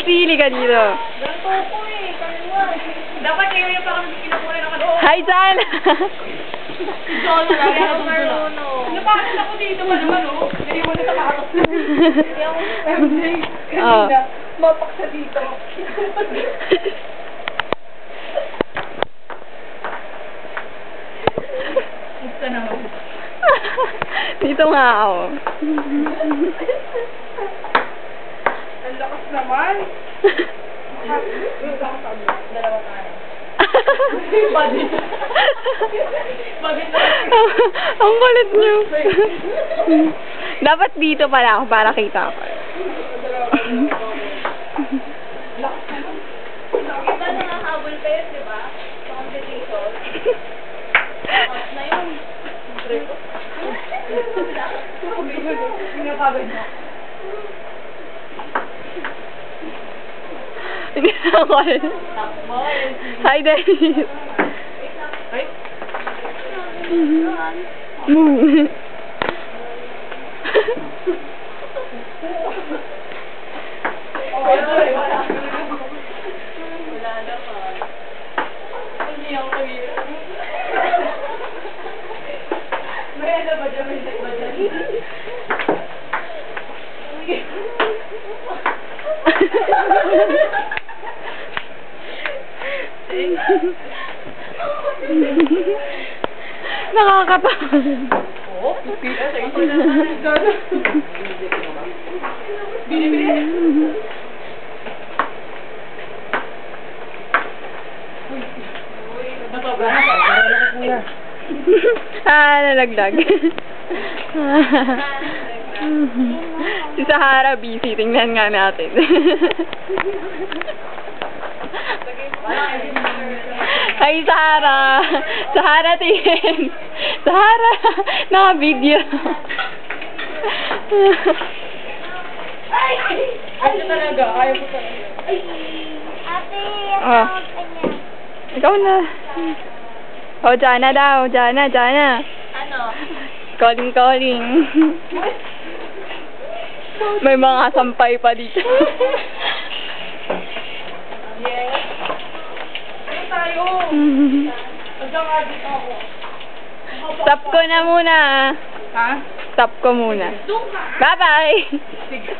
Pili ka dito. Ganito ko eh, kaliwa. Dapat kayo yung parang kinukuha ng ano. Hi, Jan! Si John na lang ako marunong. Napakit ako dito ba naman oh. Hindi mo na nakakas. Hindi ako MJ. Kanina, mapaksa dito. Gusto naman. Dito nga ako. Ang lakas naman. Dalawa tayo. Bakit? Bakit? Ang kulit niyo. Dapat dito pala ako para kita ko. Nakita na nahabol kayo, di ba? Sa competition. Tapos na yun. Pinapagod mo. Hi, Dennis. Ay? Wala naman. Hindi ako kaya. May ano ba dyan? May set ba dyan? Nakakatawa. Oo, pipila sa ito naman. Bili-bili. Nasobra na. Nalagdag. Si Sahara busy. Tingnan nga natin. Hi, Sahara! Sahara, tingin! Sahara! Naka-video! Ay, talaga. Ayaw ko talaga. Ate, Oh. Ikaw na. Oh, Jana daw. Jana, Jana. Ano? Calling, calling. May mga sampay pa dito. Yes. Ano tayo? Hanggang nga dito ako. Stop ko na muna. Ha? Stop ko muna. Doon ka. Bye-bye! Sige.